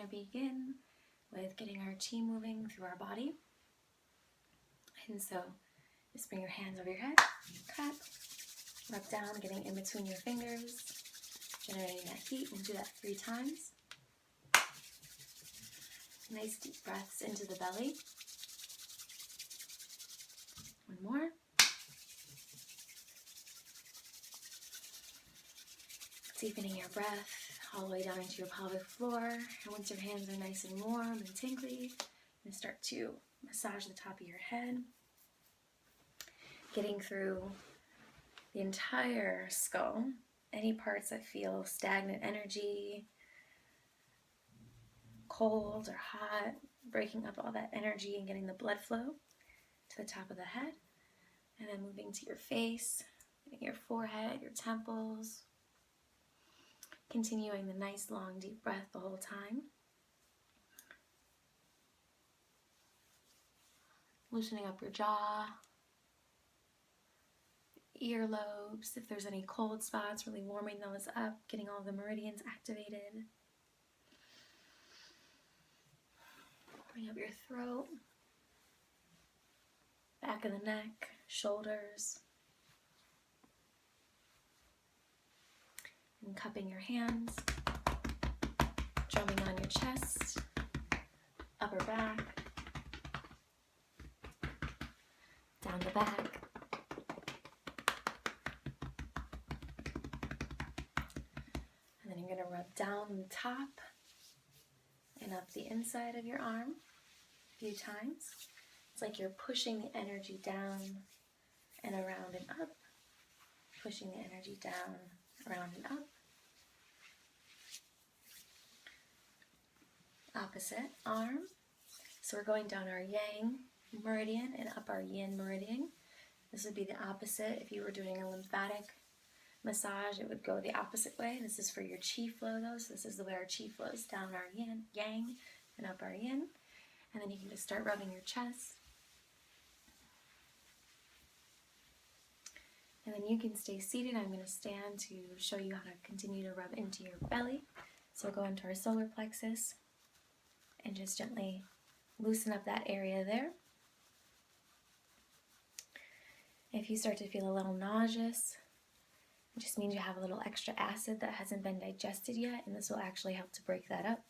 going to begin with getting our chi moving through our body. And so just bring your hands over your head, clap, rub down, getting in between your fingers, generating that heat. We'll do that 3 times. Nice deep breaths into the belly. One more. Deepening your breath all the way down into your pelvic floor. And once your hands are nice and warm and tingly, you start to massage the top of your head, getting through the entire skull. Any parts that feel stagnant energy, cold or hot, breaking up all that energy and getting the blood flow to the top of the head. And then moving to your face, getting your forehead, your temples. Continuing the nice long deep breath the whole time. Loosening up your jaw, earlobes, if there's any cold spots, really warming those up, getting all the meridians activated. Bring up your throat, back of the neck, shoulders. And cupping your hands, drumming on your chest, upper back, down the back. And then you're going to rub down the top and up the inside of your arm a few times. It's like you're pushing the energy down and around and up, pushing the energy down, around and up. Opposite arm. So we're going down our yang meridian and up our yin meridian. This would be the opposite. If you were doing a lymphatic massage, it would go the opposite way. This is for your chi flow though. So this is the way our chi flows, down our yin, yang and up our yin. And then you can just start rubbing your chest. And then you can stay seated. I'm going to stand to show you how to continue to rub into your belly. So we'll go into our solar plexus and just gently loosen up that area there. If you start to feel a little nauseous, it just means you have a little extra acid that hasn't been digested yet, and this will actually help to break that up.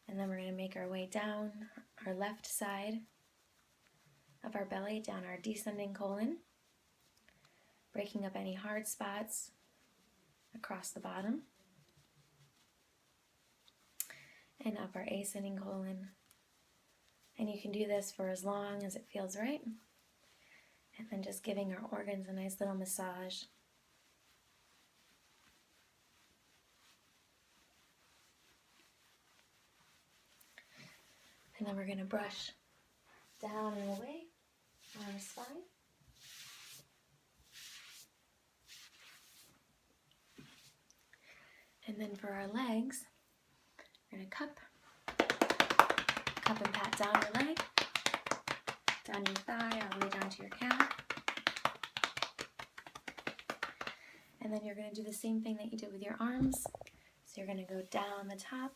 And then we're going to make our way down our left side of our belly, down our descending colon, breaking up any hard spots across the bottom, and up our ascending colon. And you can do this for as long as it feels right. And then just giving our organs a nice little massage. And then we're going to brush down and away on our spine. And then for our legs, we're going to cup and pat down your leg, down your thigh, all the way down to your calf. And then you're going to do the same thing that you did with your arms. So you're going to go down the top,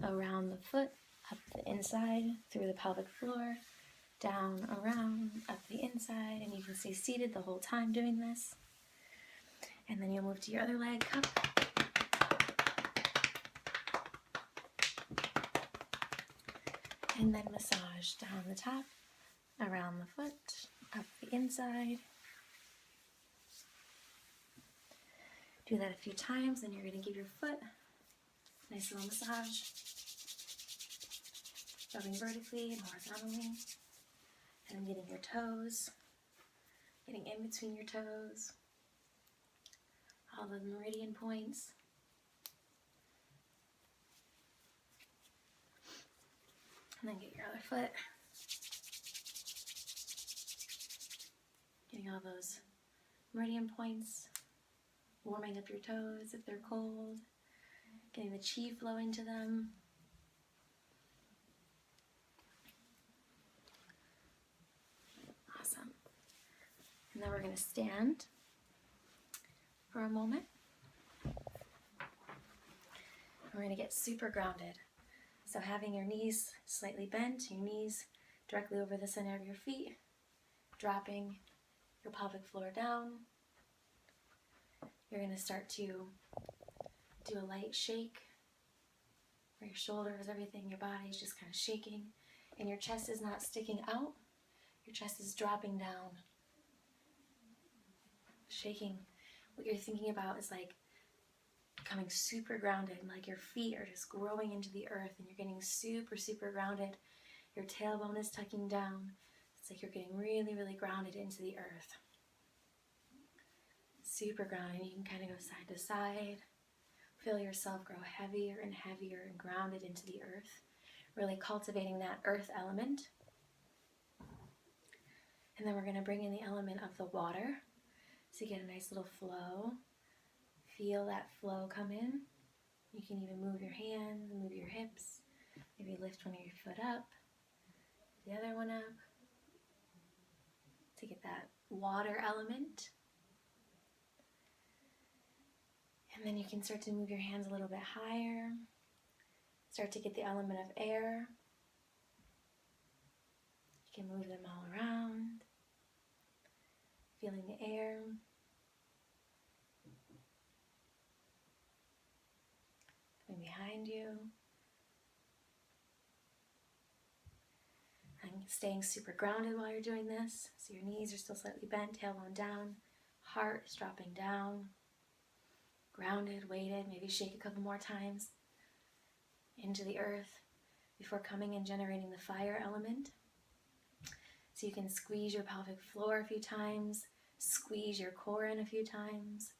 around the foot, up the inside, through the pelvic floor, down, around, up the inside, and you can stay seated the whole time doing this. And then you'll move to your other leg, cup. And then massage down the top, around the foot, up the inside. Do that a few times, then you're going to give your foot a nice little massage, rubbing vertically and horizontally, and then getting your toes, getting in between your toes, all the meridian points. And then get your other foot, getting all those meridian points, warming up your toes if they're cold, getting the chi flow into them. Awesome. And then we're going to stand for a moment. we're going to get super grounded. So having your knees slightly bent, your knees directly over the center of your feet, dropping your pelvic floor down. You're going to start to do a light shake where your shoulders, everything, your body is just kind of shaking, and your chest is not sticking out, your chest is dropping down. Shaking. What you're thinking about is like becoming super grounded, like your feet are just growing into the earth and you're getting super, super grounded. Your tailbone is tucking down. It's like you're getting really, really grounded into the earth. Super grounded. You can kind of go side to side. Feel yourself grow heavier and heavier and grounded into the earth. Really cultivating that earth element. And then we're going to bring in the element of the water. So you get a nice little flow. Feel that flow come in. You can even move your hands, move your hips. Maybe lift one of your foot up, the other one up. To get that water element. And then you can start to move your hands a little bit higher. Start to get the element of air. You can move them all around. Feeling the air. Coming behind you. And staying super grounded while you're doing this. So your knees are still slightly bent, tailbone down. Heart is dropping down. Grounded, weighted, maybe shake a couple more times into the earth before coming and generating the fire element. So you can squeeze your pelvic floor a few times, squeeze your core in a few times,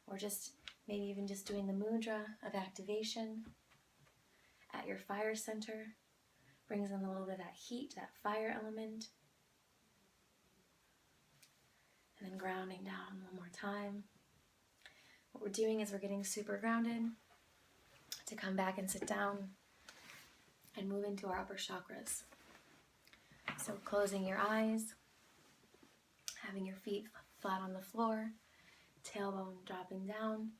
or just maybe even just doing the mudra of activation at your fire center. Brings in a little bit of that heat, that fire element. And then grounding down one more time. What we're doing is we're getting super grounded to come back and sit down and move into our upper chakras. So closing your eyes, having your feet flat on the floor, tailbone dropping down,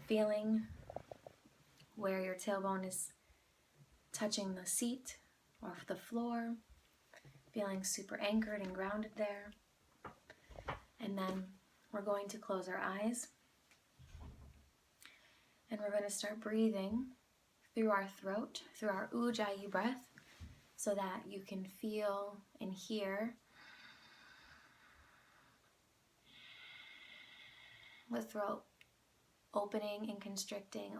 feeling where your tailbone is touching the seat or the floor, feeling super anchored and grounded there. And then we're going to close our eyes. And we're going to start breathing through our throat, through our Ujjayi breath, so that you can feel and hear the throat opening and constricting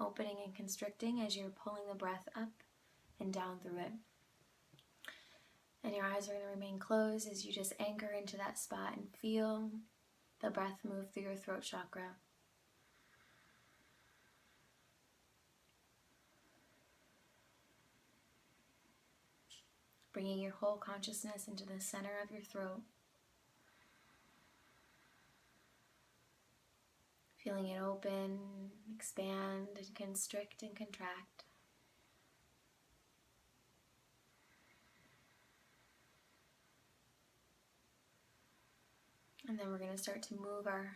as you're pulling the breath up and down through it. And your eyes are going to remain closed as you just anchor into that spot and feel the breath move through your throat chakra. Bringing your whole consciousness into the center of your throat. Feeling it open, expand, and constrict and contract. And then we're going to start to move our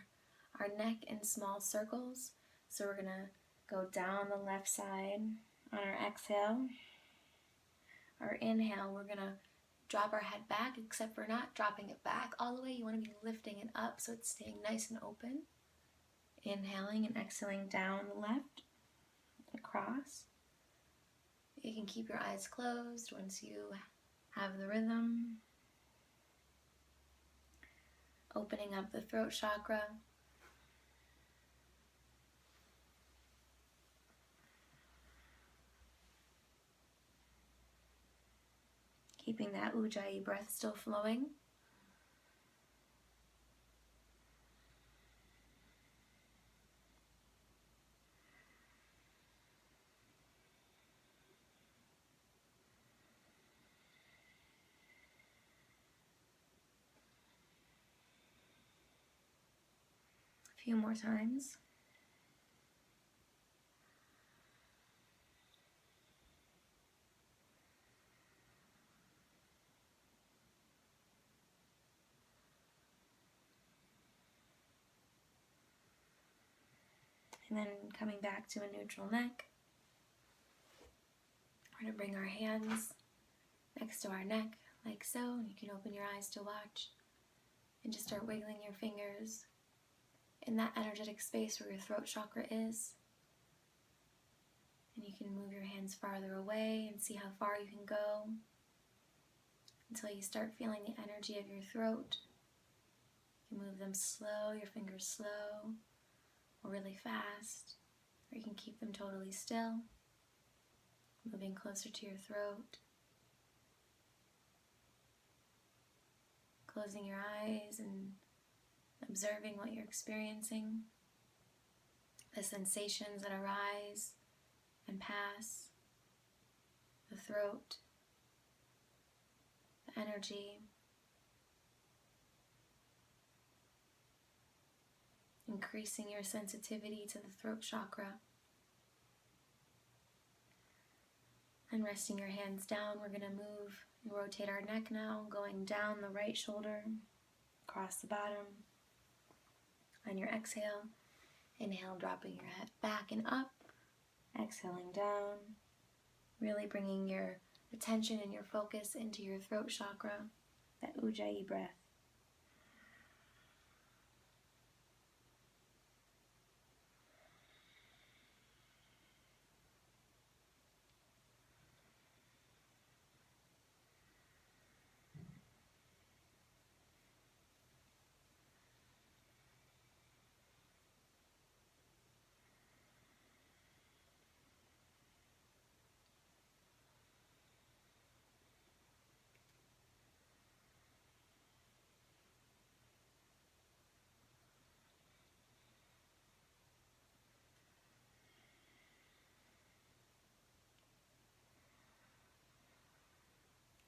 neck in small circles. So we're going to go down the left side on our exhale. Our inhale, we're going to drop our head back, except for not dropping it back all the way. You want to be lifting it up so it's staying nice and open. Inhaling and exhaling down the left, across. You can keep your eyes closed once you have the rhythm. Opening up the throat chakra. Keeping that Ujjayi breath still flowing. A few more times. And then coming back to a neutral neck. We're going to bring our hands next to our neck, like so, and you can open your eyes to watch and just start wiggling your fingers in that energetic space where your throat chakra is. And you can move your hands farther away and see how far you can go until you start feeling the energy of your throat. You can move them slow, your fingers slow, or really fast, or you can keep them totally still, moving closer to your throat. Closing your eyes and observing what you're experiencing, the sensations that arise and pass, the throat, the energy, increasing your sensitivity to the throat chakra. And resting your hands down, we're going to move and rotate our neck now, going down the right shoulder, across the bottom. On your exhale, inhale, dropping your head back and up, exhaling down, really bringing your attention and your focus into your throat chakra, that Ujjayi breath.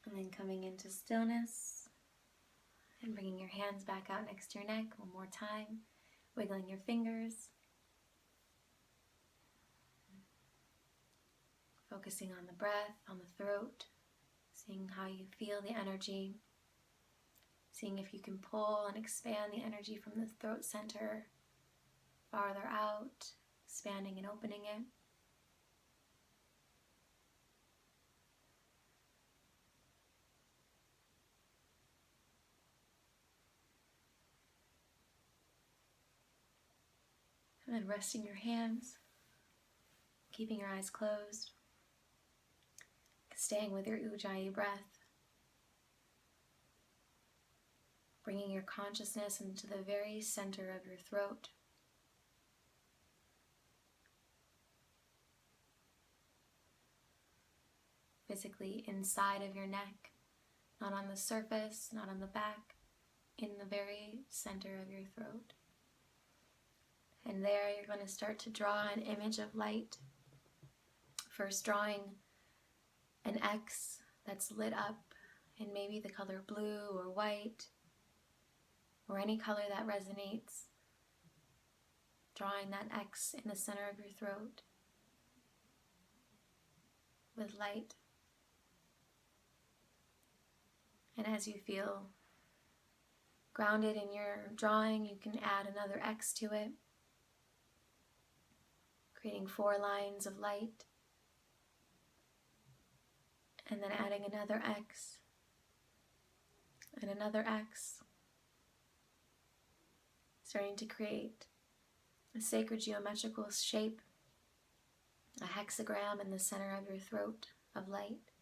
And then coming into stillness and bringing your hands back out next to your neck one more time, wiggling your fingers, focusing on the breath, on the throat, seeing how you feel the energy, seeing if you can pull and expand the energy from the throat center farther out, expanding and opening it. And then resting your hands, keeping your eyes closed, staying with your Ujjayi breath, bringing your consciousness into the very center of your throat. Physically inside of your neck, not on the surface, not on the back, in the very center of your throat. And there you're going to start to draw an image of light. First drawing an X that's lit up in maybe the color blue or white, or any color that resonates. Drawing that X in the center of your throat with light. And as you feel grounded in your drawing, you can add another X to it, creating 4 lines of light, and then adding another X and another X, starting to create a sacred geometrical shape, a hexagram in the center of your throat of light.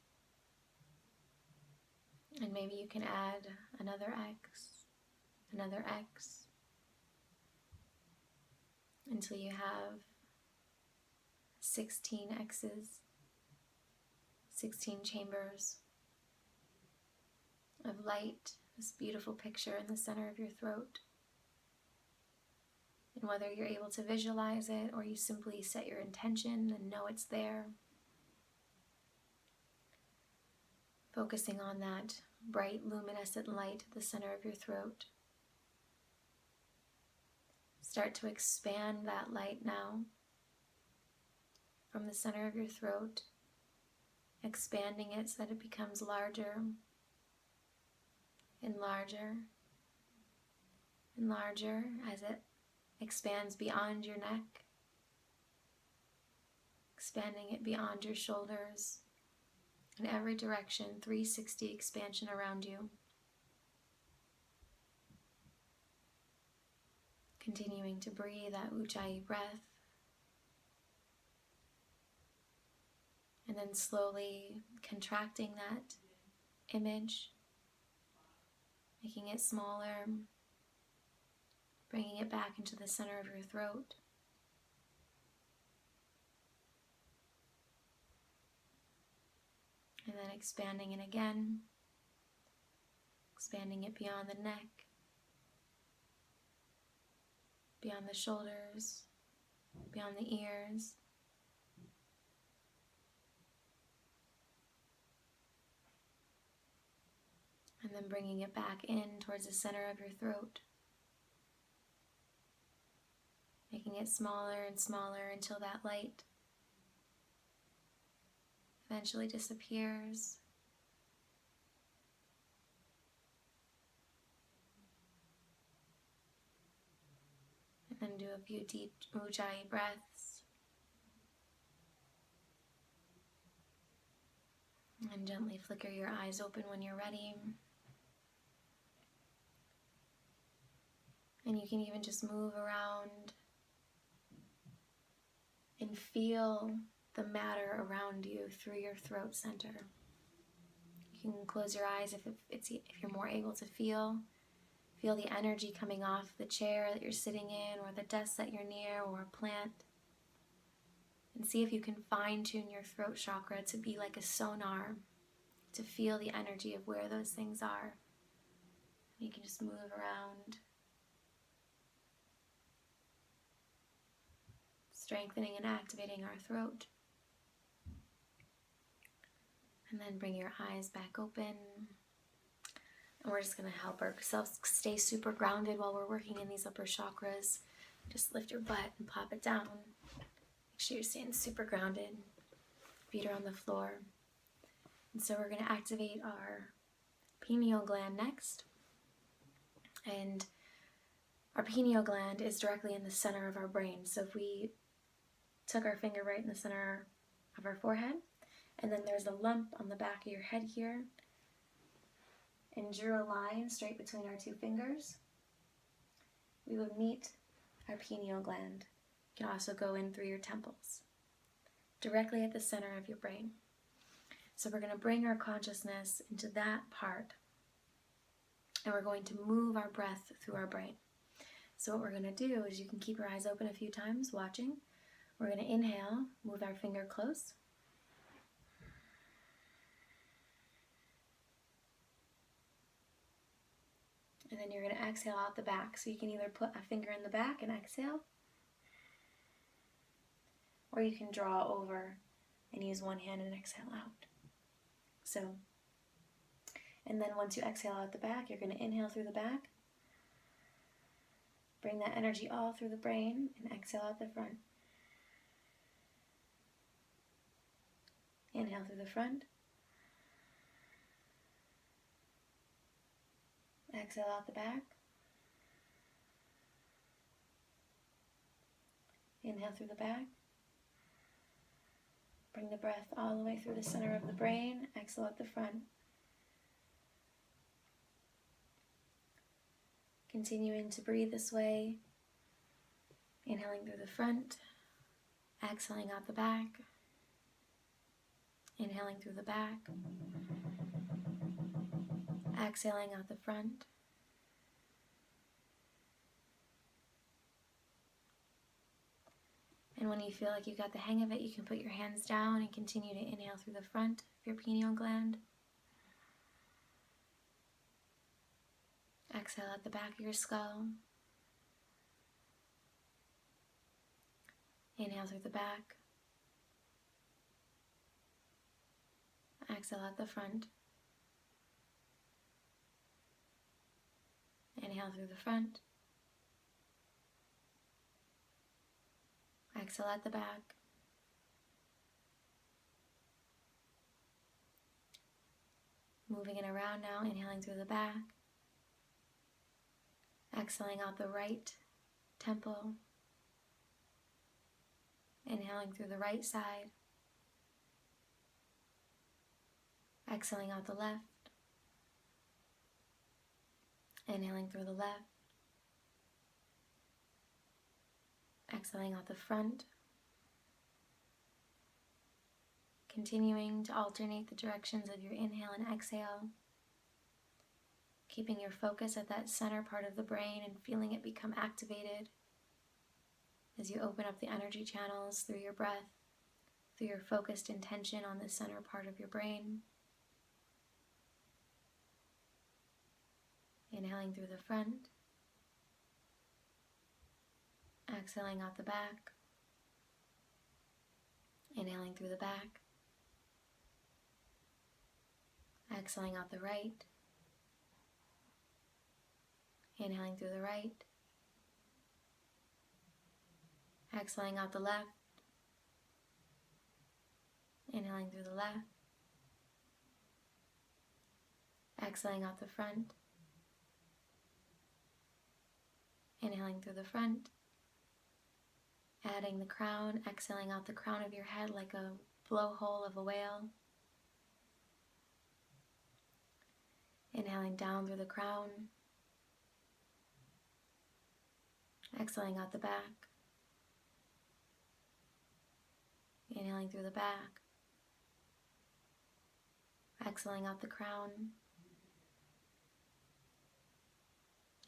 And maybe you can add another X, until you have 16 X's, 16 chambers of light, this beautiful picture in the center of your throat. And whether you're able to visualize it or you simply set your intention and know it's there, focusing on that bright luminescent light at the center of your throat. Start to expand that light now from the center of your throat, expanding it so that it becomes larger and larger and larger as it expands beyond your neck, expanding it beyond your shoulders, in every direction, 360 expansion around you. Continuing to breathe that Ujjayi breath. And then slowly contracting that image, making it smaller, bringing it back into the center of your throat. And then expanding it again, expanding it beyond the neck, beyond the shoulders, beyond the ears. And then bringing it back in towards the center of your throat. Making it smaller and smaller until that light eventually disappears. And then do a few deep Ujjayi breaths. And gently flicker your eyes open when you're ready. And you can even just move around and feel the matter around you through your throat center. You can close your eyes if you're more able to feel the energy coming off the chair that you're sitting in, or the desk that you're near, or a plant. And see if you can fine-tune your throat chakra to be like a sonar, to feel the energy of where those things are. You can just move around, strengthening and activating our throat. And then bring your eyes back open. And we're just going to help ourselves stay super grounded while we're working in these upper chakras. Just lift your butt and pop it down. Make sure you're staying super grounded. Feet are on the floor. And so we're going to activate our pineal gland next. And our pineal gland is directly in the center of our brain. So if we took our finger right in the center of our forehead, and then there's a lump on the back of your head here, and drew a line straight between our two fingers, we would meet our pineal gland. You can also go in through your temples, directly at the center of your brain. So we're going to bring our consciousness into that part, and we're going to move our breath through our brain. So what we're going to do is, you can keep your eyes open a few times watching. We're going to inhale, move our finger close. And then you're going to exhale out the back. So you can either put a finger in the back and exhale, or you can draw over and use one hand and exhale out. So, and then once you exhale out the back, you're going to inhale through the back. Bring that energy all through the brain and exhale out the front. Inhale through the front. Exhale out the back. Inhale through the back. Bring the breath all the way through the center of the brain. Exhale out the front. Continuing to breathe this way. Inhaling through the front. Exhaling out the back. Inhaling through the back. Exhaling out the front. And when you feel like you've got the hang of it, you can put your hands down and continue to inhale through the front of your pineal gland. Exhale at the back of your skull. Inhale through the back. Exhale at the front. Inhale through the front. Exhale at the back. Moving it around now, inhaling through the back. Exhaling out the right temple. Inhaling through the right side. Exhaling out the left. Inhaling through the left. Exhaling out the front. Continuing to alternate the directions of your inhale and exhale. Keeping your focus at that center part of the brain and feeling it become activated as you open up the energy channels through your breath, through your focused intention on the center part of your brain. Inhaling through the front. Exhaling out the back. Inhaling through the back. Exhaling out the right. Inhaling through the right. Exhaling out the left. Inhaling through the left. Exhaling out the front. Inhaling through the front. Adding the crown, exhaling out the crown of your head like a blowhole of a whale. Inhaling down through the crown. Exhaling out the back. Inhaling through the back. Exhaling out the crown.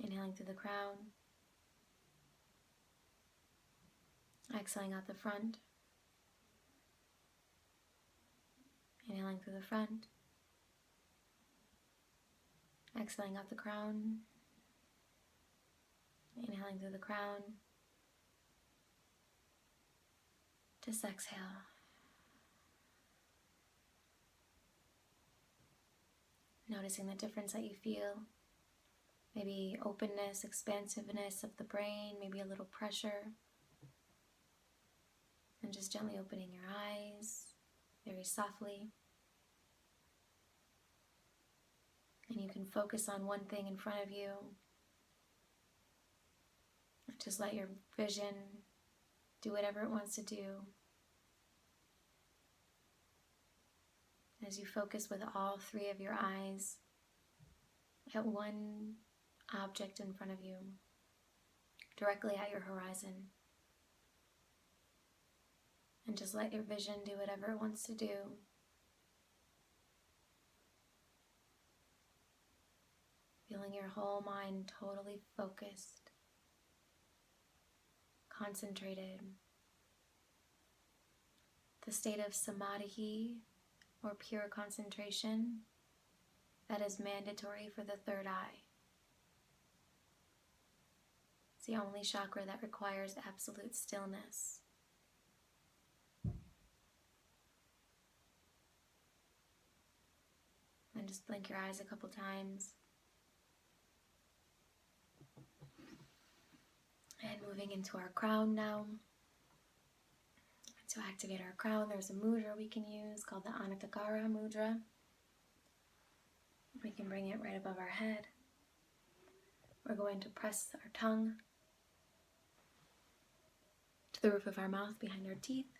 Inhaling through the crown. Exhaling out the front. Inhaling through the front. Exhaling out the crown. Inhaling through the crown. Just exhale. Noticing the difference that you feel. Maybe openness, expansiveness of the brain, maybe a little pressure. And just gently opening your eyes, very softly. And you can focus on one thing in front of you. Just let your vision do whatever it wants to do. As you focus with all three of your eyes at one object in front of you, directly at your horizon. And just let your vision do whatever it wants to do. Feeling your whole mind totally focused, concentrated. The state of samadhi, or pure concentration, that is mandatory for the third eye. It's the only chakra that requires absolute stillness. And just blink your eyes a couple times. And moving into our crown now. To activate our crown, there's a mudra we can use called the Anatakara mudra. We can bring it right above our head. We're going to press our tongue to the roof of our mouth behind our teeth.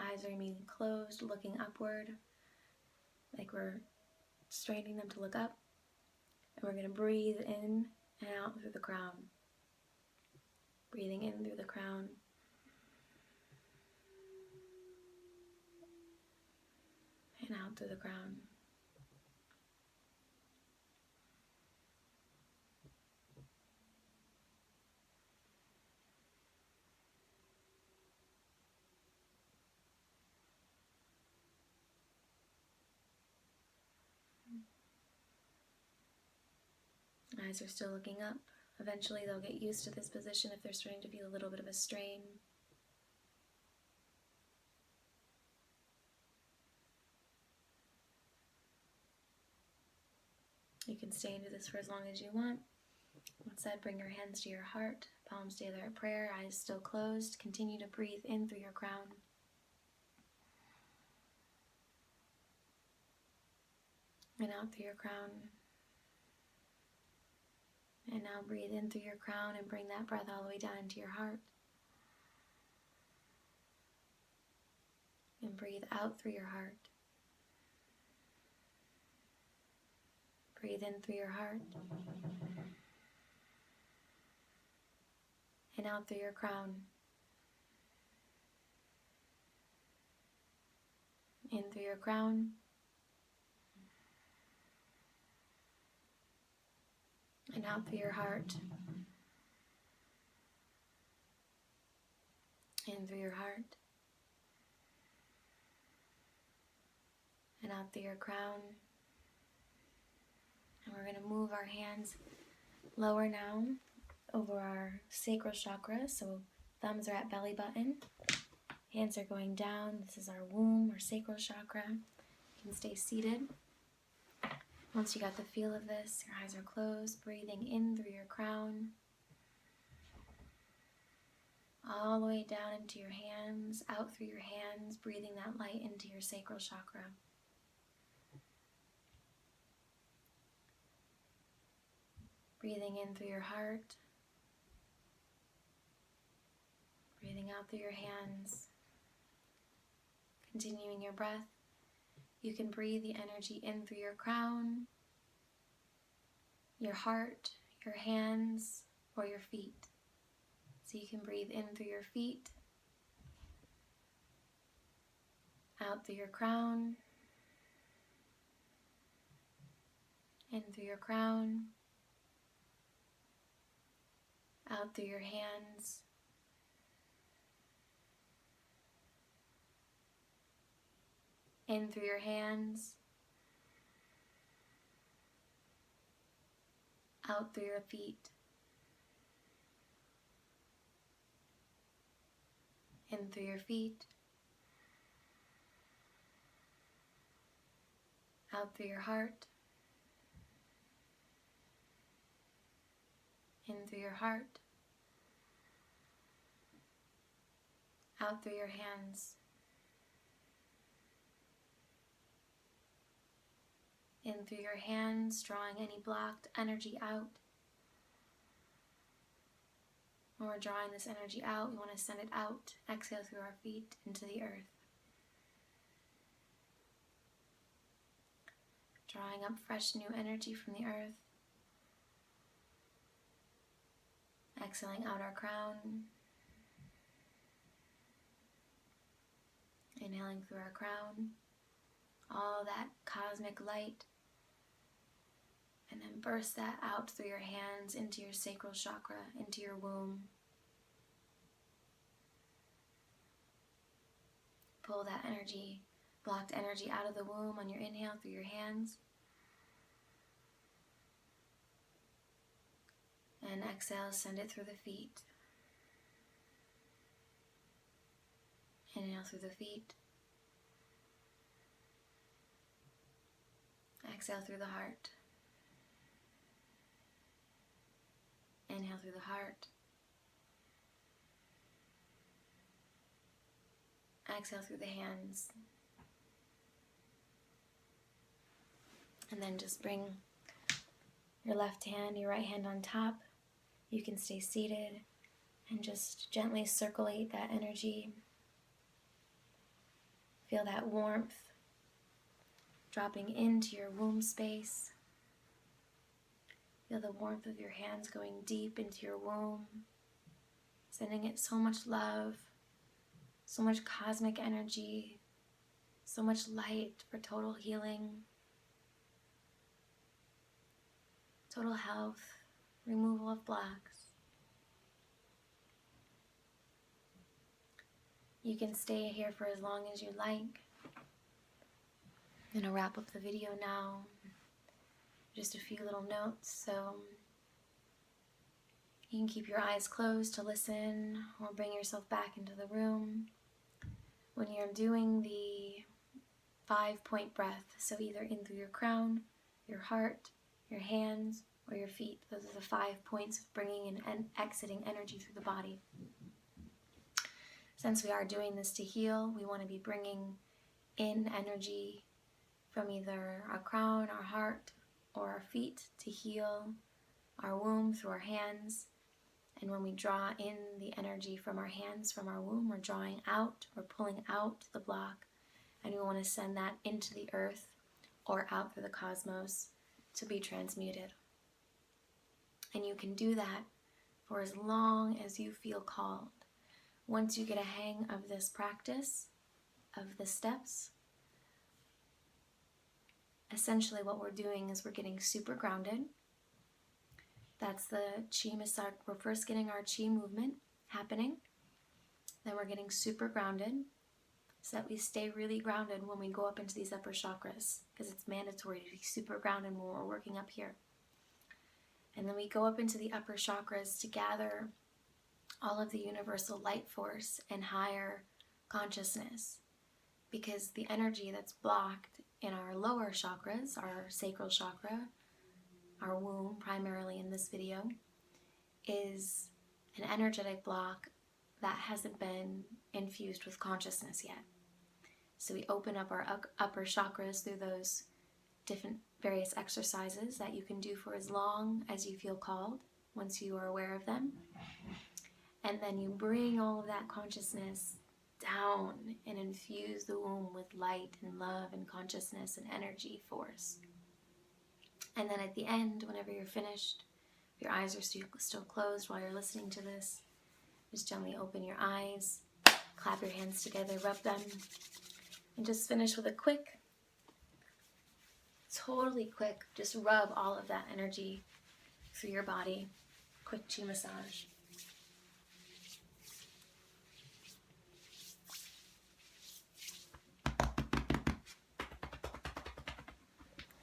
Eyes are remaining closed, looking upward, like we're straining them to look up. And we're going to breathe in and out through the crown. Breathing in through the crown. And out through the crown. Eyes are still looking up. Eventually they'll get used to this position if they're starting to feel a little bit of a strain. You can stay into this for as long as you want. That said, bring your hands to your heart, palms together at prayer, eyes still closed. Continue to breathe in through your crown. And out through your crown. And now breathe in through your crown and bring that breath all the way down into your heart. And breathe out through your heart. Breathe in through your heart and out through your crown. In through your crown and out through your heart. In through your heart and out through your crown. And we're going to move our hands lower now over our sacral chakra. So thumbs are at belly button. Hands are going down. This is our womb or sacral chakra. You can stay seated. Once you got the feel of this, your eyes are closed, breathing in through your crown, all the way down into your hands, out through your hands, breathing that light into your sacral chakra. Breathing in through your heart, breathing out through your hands, continuing your breath. You can breathe the energy in through your crown, your heart, your hands, or your feet. So you can breathe in through your feet, out through your crown, in through your crown, out through your hands, in through your hands, out through your feet, in through your feet, out through your heart, in through your heart, out through your hands, in through your hands, drawing any blocked energy out. When we're drawing this energy out, we want to send it out. Exhale through our feet into the earth. Drawing up fresh new energy from the earth. Exhaling out our crown. Inhaling through our crown. All that cosmic light. And then burst that out through your hands into your sacral chakra, into your womb. Pull that energy, blocked energy out of the womb on your inhale through your hands. And exhale, send it through the feet. Inhale through the feet. Exhale through the heart. Inhale through the heart. Exhale through the hands. And then just bring your left hand, your right hand on top. You can stay seated and just gently circulate that energy. Feel that warmth dropping into your womb space. Feel the warmth of your hands going deep into your womb, sending it so much love, so much cosmic energy, so much light for total healing, total health, removal of blocks. You can stay here for as long as you like. I'm going to wrap up the video now. Just a few little notes, so you can keep your eyes closed to listen or bring yourself back into the room. When you're doing the 5-point breath, so either in through your crown, your heart, your hands, or your feet. Those are the 5 points of bringing in and exiting energy through the body. Since we are doing this to heal, we want to be bringing in energy from either our crown, our heart, or our feet to heal our womb through our hands. And when we draw in the energy from our hands, from our womb, we're drawing out, we're pulling out the block, and we want to send that into the earth or out through the cosmos to be transmuted. And you can do that for as long as you feel called. Once you get a hang of this practice, of the steps, essentially what we're doing is we're getting super grounded. That's the chi massage. We're first getting our chi movement happening. Then we're getting super grounded so that we stay really grounded when we go up into these upper chakras, because it's mandatory to be super grounded when we're working up here. And then we go up into the upper chakras to gather all of the universal light force and higher consciousness, because the energy that's blocked in our lower chakras, our sacral chakra, our womb primarily in this video, is an energetic block that hasn't been infused with consciousness yet. So we open up our upper chakras through those different various exercises that you can do for as long as you feel called, once you are aware of them. And then you bring all of that consciousness down and infuse the womb with light and love and consciousness and energy force. And then at the end, whenever you're finished, if your eyes are still closed while you're listening to this, just gently open your eyes, clap your hands together, rub them, and just finish with a quick, totally quick, just rub all of that energy through your body. Quick chi massage.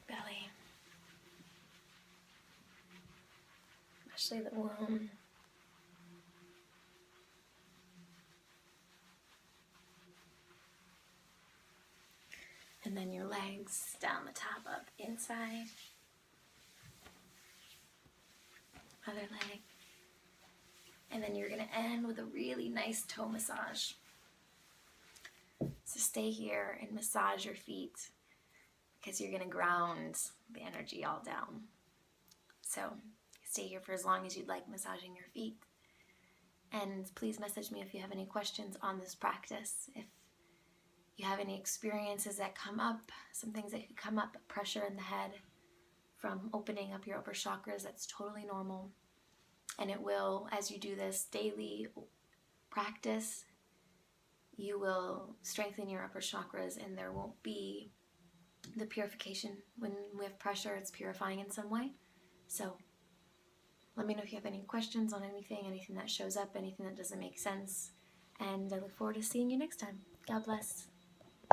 Belly. Especially the womb. And then your legs down the top, up, inside. Other leg. And then you're going to end with a really nice toe massage. So stay here and massage your feet, because you're going to ground the energy all down. So stay here for as long as you'd like massaging your feet. And please message me if you have any questions on this practice. If you have any experiences that come up, some things that could come up, pressure in the head from opening up your upper chakras, that's totally normal. And it will, as you do this daily practice, you will strengthen your upper chakras, and there won't be the purification. When we have pressure, it's purifying in some way. So let me know if you have any questions on anything that shows up, anything that doesn't make sense. And I look forward to seeing you next time. God bless.